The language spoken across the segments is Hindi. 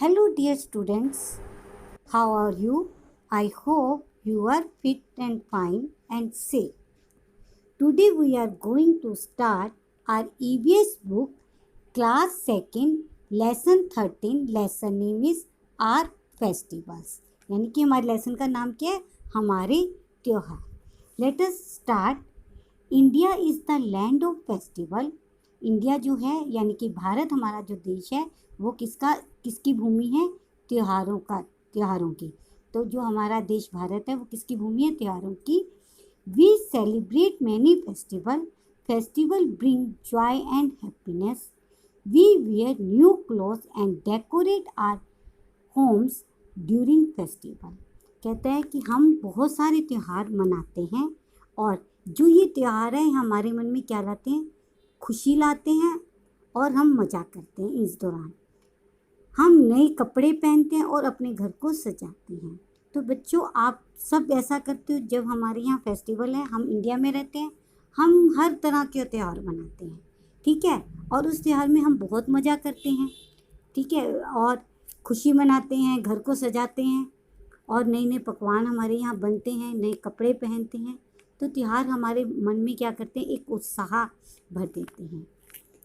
Hello, dear students. How are you? I hope you are fit and fine and safe. Today we are going to start our EVS book, Class 2nd, Lesson 13. Lesson name is Our Festivals. यानी कि हमारे लेसन का नाम क्या है? हमारे त्योहार. Let us start. India is the land of festival. India जो है यानी कि भारत हमारा जो देश है वो किसकी भूमि है? त्योहारों की. तो जो हमारा देश भारत है वो किसकी भूमि है? त्योहारों की. We celebrate many festival bring joy and happiness. We wear new clothes and decorate our homes during festival. कहता है कि हम बहुत सारे त्यौहार मनाते हैं और जो ये त्यौहार है हमारे मन में क्या लाते हैं? खुशी लाते हैं और हम मज़ा करते हैं. इस दौरान हम नए कपड़े पहनते हैं और अपने घर को सजाते हैं. तो बच्चों, आप सब ऐसा करते हो? जब हमारे यहाँ फेस्टिवल है, हम इंडिया में रहते हैं, हम हर तरह के त्यौहार मनाते हैं, ठीक है. और उस त्यौहार में हम बहुत मज़ा करते हैं, ठीक है, और खुशी मनाते हैं, घर को सजाते हैं और नए नए पकवान हमारे यहाँ बनते हैं, नए कपड़े पहनते हैं. तो त्यौहार हमारे मन में क्या करते हैं? एक उत्साह भर देते हैं.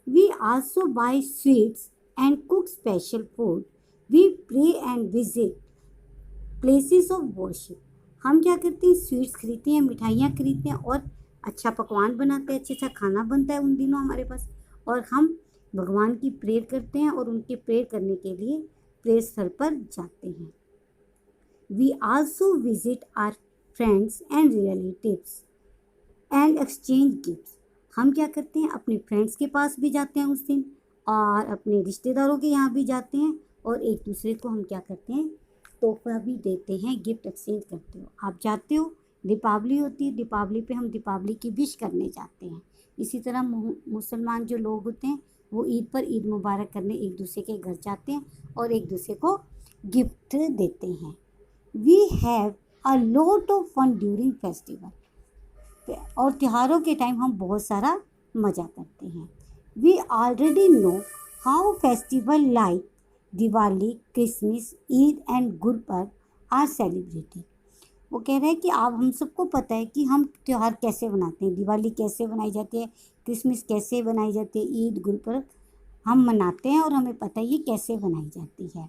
We also buy sweets and cook special food. We pray and visit places of worship. हम क्या करते हैं? स्वीट्स खरीदते हैं, मिठाइयाँ खरीदते हैं और अच्छा पकवान बनाते हैं, अच्छा खाना बनता है उन दिनों हमारे पास. और हम भगवान की प्रेयर करते हैं और उनके प्रेयर करने के लिए प्रेयर स्थल पर जाते हैं. We also visit our friends and relatives and exchange gifts. हम क्या करते हैं? अपने फ्रेंड्स के पास भी जाते हैं उस दिन और अपने रिश्तेदारों के यहाँ भी जाते हैं और एक दूसरे को हम क्या करते हैं? तोहफा भी देते हैं, गिफ्ट एक्सचेंज करते हो. आप जाते हो, दीपावली होती है, दीपावली पे हम दीपावली की विश करने जाते हैं. इसी तरह मुसलमान जो लोग होते हैं वो ईद पर ईद मुबारक करने एक दूसरे के घर जाते हैं और एक दूसरे को गिफ्ट देते हैं. We have a lot of fun during festival. और त्योहारों के टाइम हम बहुत सारा मज़ा करते हैं. We already know how festival like Diwali, Christmas, Eid and Gurpurab are celebrated. वो कह रहे हैं कि आप हम सबको पता है कि हम त्यौहार कैसे मनाते हैं. दिवाली कैसे बनाई जाती है, क्रिसमस कैसे बनाई जाती है, ईद गुरपर्व हम मनाते हैं और हमें पता है ये कैसे बनाई जाती है.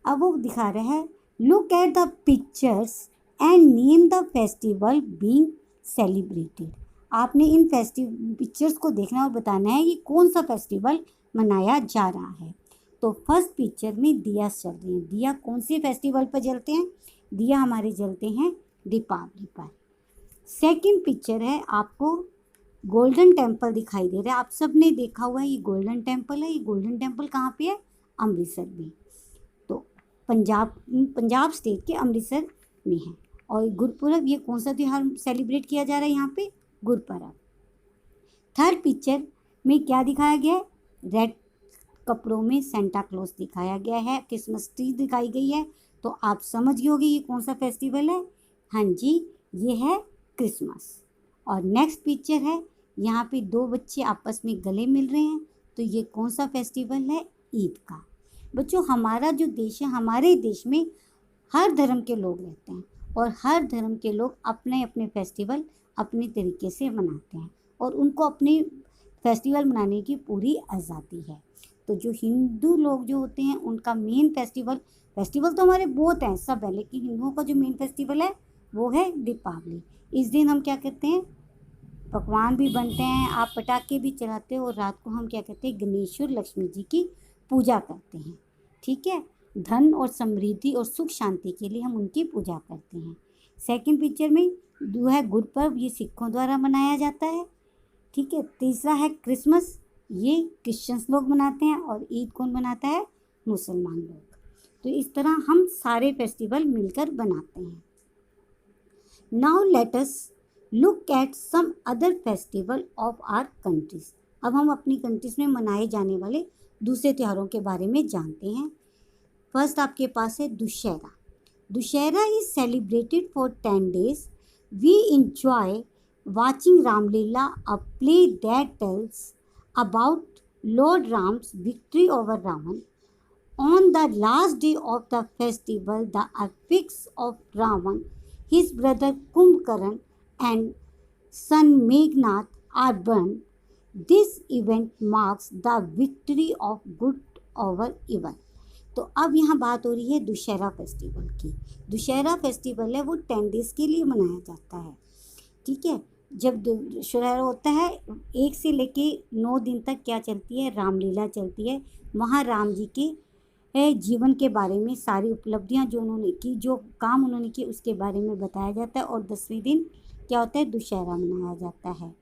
अब वो दिखा रहे हैं, look at the pictures and name the festival being celebrated. आपने इन पिक्चर्स को देखना और बताना है कि कौन सा फेस्टिवल मनाया जा रहा है. तो फर्स्ट पिक्चर में दिया चल रही हैं. दिया कौन से फेस्टिवल पर जलते हैं? दिया हमारे जलते हैं दीपावली पर. सेकंड पिक्चर है, आपको गोल्डन टेम्पल दिखाई दे रहा है. आप सब ने देखा हुआ है, ये गोल्डन टेम्पल है. ये गोल्डन टेम्पल कहाँ पे है? अमृतसर में. तो पंजाब स्टेट के अमृतसर में है. और गुरपुरब, ये कौन सा त्यौहार सेलिब्रेट किया जा रहा है यहाँ पे? गुरपुरब. थर्ड पिक्चर में क्या दिखाया गया है? रेड कपड़ों में सेंटा क्लॉज दिखाया गया है, क्रिसमस ट्री दिखाई गई है. तो आप समझ गए होंगे ये कौन सा फेस्टिवल है. हाँ जी, ये है क्रिसमस. और नेक्स्ट पिक्चर है, यहाँ पे दो बच्चे आपस में गले मिल रहे हैं. तो ये कौन सा फेस्टिवल है? ईद का. बच्चों, हमारा जो देश है, हमारे देश में हर धर्म के लोग रहते हैं और हर धर्म के लोग अपने अपने फेस्टिवल अपने तरीके से मनाते हैं और उनको अपने फेस्टिवल मनाने की पूरी आज़ादी है. तो जो हिंदू लोग जो होते हैं उनका मेन फेस्टिवल तो हमारे बहुत हैं सब है, लेकिन हिंदुओं का जो मेन फेस्टिवल है वो है दीपावली. इस दिन हम क्या करते हैं? पकवान भी बनते हैं, आप पटाखे भी चलाते हो और रात को हम क्या करते हैं? गणेश और लक्ष्मी जी की पूजा करते हैं, ठीक है. धन और समृद्धि और सुख शांति के लिए हम उनकी पूजा करते हैं. सेकंड पिक्चर में जो है गुरपर्व, ये सिखों द्वारा मनाया जाता है, ठीक है. तीसरा है क्रिसमस, ये क्रिश्चियंस लोग मनाते हैं. और ईद कौन मनाता है? मुसलमान लोग. तो इस तरह हम सारे फेस्टिवल मिलकर बनाते हैं. Now let us look at some other festival of our countries. अब हम अपनी कंट्रीज में मनाए जाने वाले दूसरे त्योहारों के बारे में जानते हैं. फर्स्ट आपके पास है Dussehra. Dussehra is celebrated for 10 days. We enjoy watching Ramlila, a play that tells about Lord Ram's victory over Ravan. On the last day of the festival, the affix of Ravan, his brother Kumbkaran, and son Meghnad are burned. This event marks the victory of good over evil. तो अब यहाँ बात हो रही है दुशहरा फेस्टिवल की। दुशहरा फेस्टिवल है वो 10 डेज के लिए मनाया जाता है, ठीक है। जब दुशहरा होता है 1 से लेके 9 दिन तक क्या चलती है, रामलीला चलती है। वहाँ राम जी के जीवन के बारे में सारी उपलब्धियाँ जो उन्होंने की, जो काम उन्होंने किए उसके बारे में बताया जाता है। और 10वें दिन क्या होता है, दुशहरा मनाया जाता है।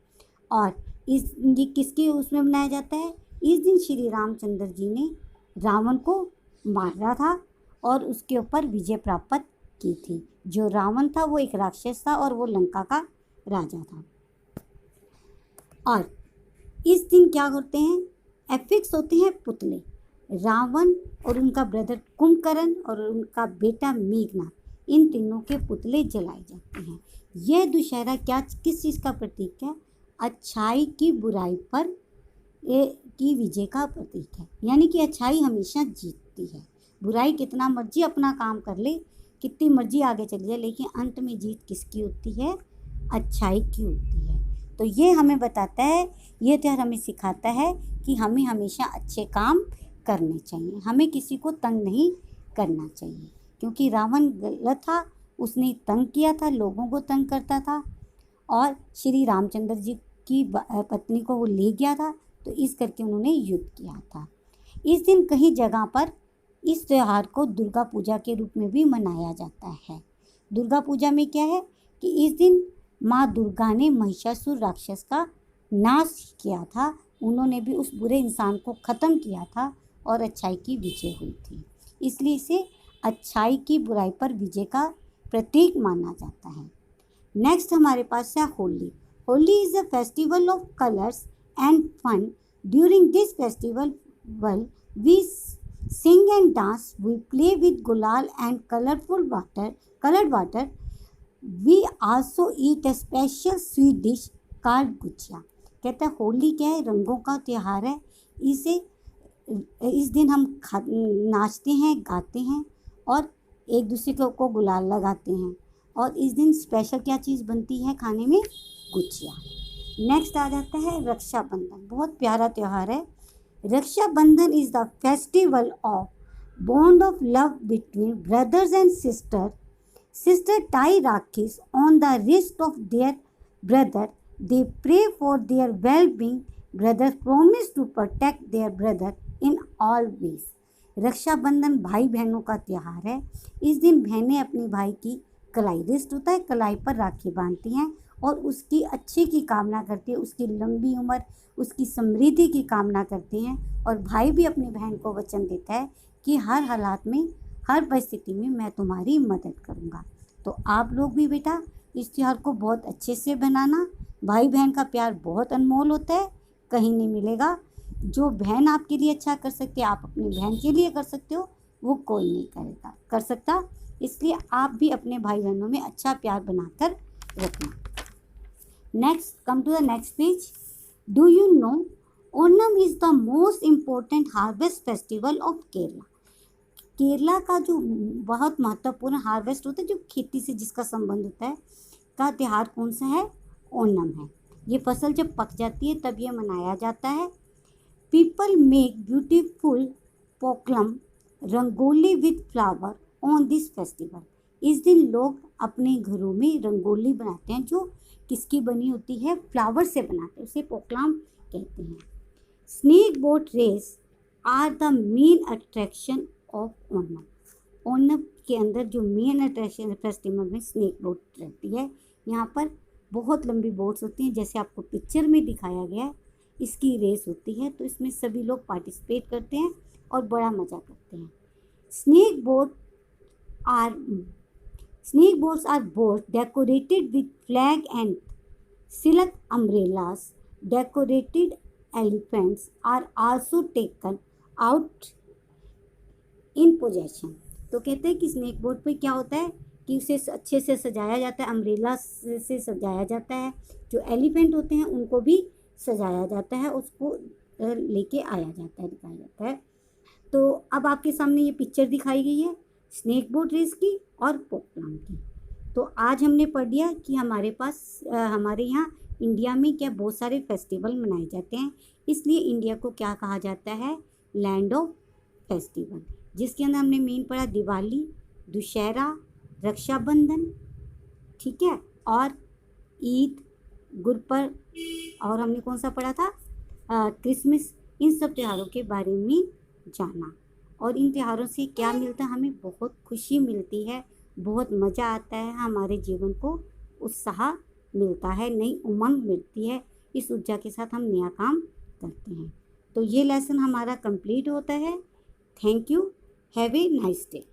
और ये किसके उसमें मनाया जाता है, इस दिन श्री रामचंद्र जी ने रावण को मारा था और उसके ऊपर विजय प्राप्त की थी। जो रावण था वो एक राक्षस था और वो लंका का राजा था। और इस दिन क्या करते हैं, एफिक्स होते हैं पुतले। रावण और उनका ब्रदर कुंभकर्ण और उनका बेटा मेघनाथ, इन तीनों के पुतले जलाए जाते हैं। यह दुशहरा किस चीज़ का प्रतीक है, अच्छाई की बुराई पर की विजय का प्रतीक है। यानी कि अच्छाई हमेशा जीतती है। बुराई कितना मर्जी अपना काम कर ले, कितनी मर्जी आगे चली जाए, लेकिन अंत में जीत किसकी होती है, अच्छाई की होती है। तो ये हमें बताता है, ये त्यौहार हमें सिखाता है कि हमें हमेशा अच्छे काम करने चाहिए, हमें किसी को तंग नहीं करना चाहिए। क्योंकि रावण गलत था, उसने तंग किया था, लोगों को तंग करता था और श्री रामचंद्र जी की पत्नी को वो ले गया था, तो इस करके उन्होंने युद्ध किया था। इस दिन कई जगह पर इस त्यौहार को दुर्गा पूजा के रूप में भी मनाया जाता है। दुर्गा पूजा में क्या है कि इस दिन माँ दुर्गा ने महिषासुर राक्षस का नाश किया था। उन्होंने भी उस बुरे इंसान को ख़त्म किया था और अच्छाई की विजय हुई थी। इसलिए इसे अच्छाई की बुराई पर विजय का प्रतीक माना जाता है। नेक्स्ट हमारे पास है Holi. Holi is a festival of colours and fun. During this festival, we sing and dance. We play with gulal and colored water. We also eat a special sweet dish called gujiya. कहता है होली क्या है, रंगों का त्यौहार है। इस दिन हम नाचते हैं, गाते हैं और एक दूसरे को गुलाल लगाते हैं। और इस दिन स्पेशल क्या चीज़ बनती है खाने में, गुजिया। नेक्स्ट आ जाता है रक्षाबंधन। बहुत प्यारा त्यौहार है। Raksha Bandhan is the festival of bond of love between brothers and sister tie rakhis on the wrist of their brother. They pray for their well being. Brothers promise to protect their brother in all ways. Raksha Bandhan भाई बहनों का त्यौहार है। इस दिन बहनें अपनी भाई की कलाई, रिस्ट होता है, कलाई पर राखी बांधती हैं और उसकी अच्छे की कामना करती है, उसकी लंबी उम्र, उसकी समृद्धि की कामना करती हैं। और भाई भी अपनी बहन को वचन देता है कि हर हालात में, हर परिस्थिति में मैं तुम्हारी मदद करूँगा। तो आप लोग भी बेटा इस त्यौहार को बहुत अच्छे से बनाना। भाई बहन का प्यार बहुत अनमोल होता है, कहीं नहीं मिलेगा। जो बहन आपके लिए अच्छा कर सकती है, आप अपनी बहन के लिए कर सकते हो, वो कोई नहीं कर सकता। इसलिए आप भी अपने भाई बहनों में अच्छा प्यार बनाकर रखना। Next, come to the next page. Do you know Onam is the most important harvest festival of Kerala. Kerala का जो बहुत महत्वपूर्ण हार्वेस्ट होता है, जो खेती से जिसका संबंध होता है, का त्यौहार कौन सा है, ओणम है। ये फसल जब पक जाती है तब ये मनाया जाता है। People make beautiful pookalam rangoli with flower on this festival. इस दिन लोग अपने घरों में रंगोली बनाते हैं, जो किसकी बनी होती है, फ्लावर से बनाते हैं, उसे पोकलाम कहते हैं। Snake boat race are the main attraction of Onam. Onam के अंदर जो मेन अट्रैक्शन है फेस्टिवल में, स्नेक बोट रहती है। यहाँ पर बहुत लंबी बोट्स होती हैं, जैसे आपको पिक्चर में दिखाया गया है। इसकी रेस होती है, तो इसमें सभी लोग पार्टिसिपेट करते हैं और बड़ा मज़ा करते हैं। Snake boats are boats decorated with flag and silk umbrellas. Decorated elephants are also taken out in possession. तो कहते हैं कि स्नेक बोट पे क्या होता है कि उसे अच्छे से सजाया जाता है, अम्ब्रेला से सजाया जाता है। जो एलिफेंट होते हैं उनको भी सजाया जाता है, उसको लेके आया जाता है, दिखाया जाता है। तो अब आपके सामने ये पिक्चर दिखाई गई है स्नेक बोट रेस की और पोकलाम की। तो आज हमने पढ़ लिया कि हमारे पास हमारे यहाँ इंडिया में क्या बहुत सारे फेस्टिवल मनाए जाते हैं, इसलिए इंडिया को क्या कहा जाता है, लैंड ऑफ फेस्टिवल, जिसके अंदर हमने मेन पढ़ा दिवाली, दुशहरा, रक्षाबंधन, ठीक है, और ईद, गुरपर्व, और हमने कौन सा पढ़ा था, क्रिसमस। इन सब त्योहारों के बारे में जाना। और इन त्योहारों से क्या मिलता है, हमें बहुत खुशी मिलती है, बहुत मज़ा आता है, हमारे जीवन को उत्साह मिलता है, नई उमंग मिलती है, इस ऊर्जा के साथ हम नया काम करते हैं। तो ये लेसन हमारा कंप्लीट होता है। Thank you, have a nice day.